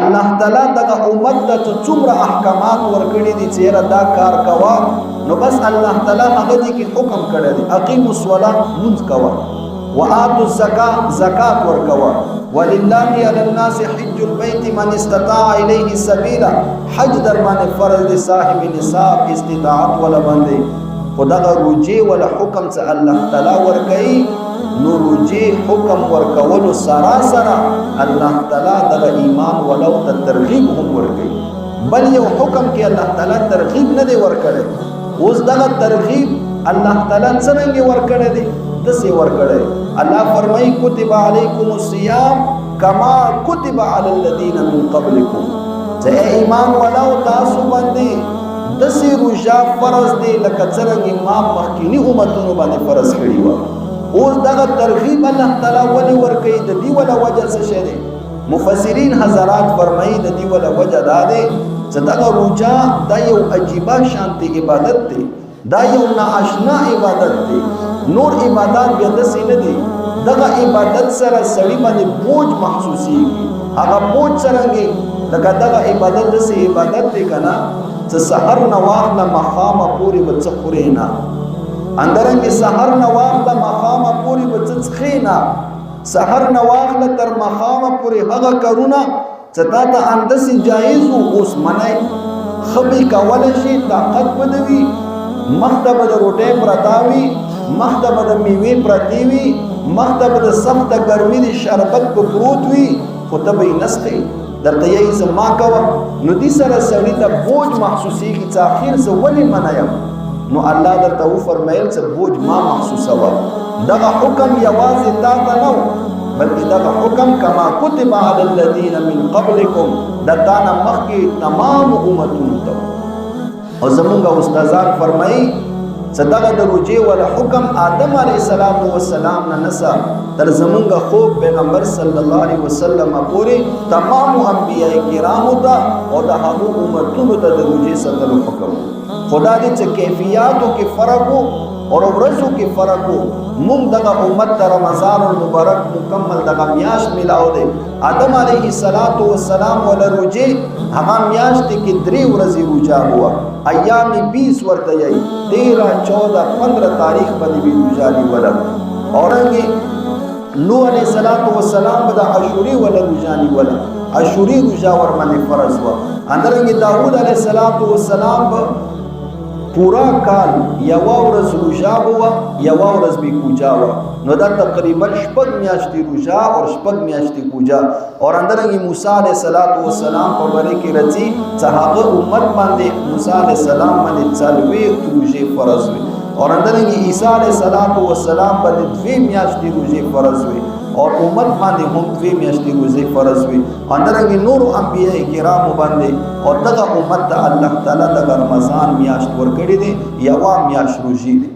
الله تعالی دغه امت ته څومره احکامات ورکړي دي چې دا کار کوا نو بس الله تعالی هغه دي کې حکم کړی دی اقیموا الصلاة منځ کوا وآتوا الزکاة زکات ورکوا ولله علی الناس حج البيت من استطاع الیه سبیلا حج در باندې فرض دی صاحب نصاب استطاعت ولا باندې خدغه روجي ولا حکم چې الله تعالی ورکړي نو روجي حکم ورکولو سراسر الله تعالی دغه ایمان ولو ترغیب هم ورکړي بل یو حکم کې الله تعالی ترغیب نه دی ورکړي اوس دغه ترغیب الله تعالی څنګه ورکړي دی دسه ورکړي الله فرمایي کتب علیکم الصیام کما کتب علی الذین من قبلکم چې ایمان ولو تاسو باندې دسه روزه فرض دی لکه څنګه ما مخکینی امتونو باندې فرض کړی و اوس دغه ترغیب الله تعالی ولي ورکړي د دې ولا وجه څه شه مفسرین حضرات فرمایي د دې ولا وجه دا ده چې دغه روزه د یو عجیبه شانتي عبادت دی دا یو ناآشنا عبادت دی نور عبادت بیا داسې نه دي دغه عبادت سره سړی باندې بوج محسوسیږي هغه بوج څرنګه لکه دغه عبادت داسې عبادت دی کنه چې سحر نه واخله مخامه پورې به څه خورې نه اندرنګې سحر نه واخله مخامه پورې به څه څښې نه سحر نه واخله تر مخامه پورې هغه کارونه چې تا ته انداسې جایز و اوس منی خبې کولی شي طاقت به د وي مخته به د روټۍ پرته وي مخته به د میوې پرتې وي مخته به د سخته ګرمي د شربت په پروت وي خو ته به یې نسخې درته یې زما کوه نو دې سره سړي ته بوج محسوسېږي چې اخر زه ولې منع یم نو الله درته وفرمیل چې بوج ما محسوسوه دغه حکم یوازې تا ته نه و بلکې دغه حکم کما کتب علی الذین من قبلکم د تا نه مخکې تمام امتونو ته او زمونږ استادان فرمایي چې دغه د روجې ولا حکم آدم علیه السلام نه نسا تر زمونږ خوب پیغمبر صلی الله علیه وسلم پورې تمام انبیاء کرامو ته او د هغو امتونو ته د روجې ساتلو حکم خدا دې چې کیفیاتو کې فرق وو اور ورځو کې فرق وو مونږ دغه امت ته رمضان المبارک مکمل دغه میاشت ملاو دی آدم علیه السلام ولا روجې هغه میاشت کې 3 ورځې روجا هوا ایام 20 ورته یې 13 14 15 تاریخ باندې وی روجا نیولا اورنګي نوح علیہ السلام بدا عاشوری ولا روجا نیولا عاشوری روجا ور باندې فرض و اندرنګي داوود علیہ السلام پورا کال یو ورځ روژه هوا یو ورځ به کوجا و نو دا تقریبا شپږ میاشتې روژه او شپږ میاشتې کوجا اور اندرنګي موسی علیه السلام په باره کې راځي چې هغه امت باندې موسی علیه السلام باندې څلوېښت روژې فرض وي اور اندرنګي عیسی علیه السلام باندې 2 میاشتې روژې فرض وي اور امت باندې هم 2 میاشتې روزه فرض وي اندرنګ نور انبیاء کرام باندې او دغه امت ته الله تعالی د رمضان میاشت ورکړي دي یو میاشت روزي دي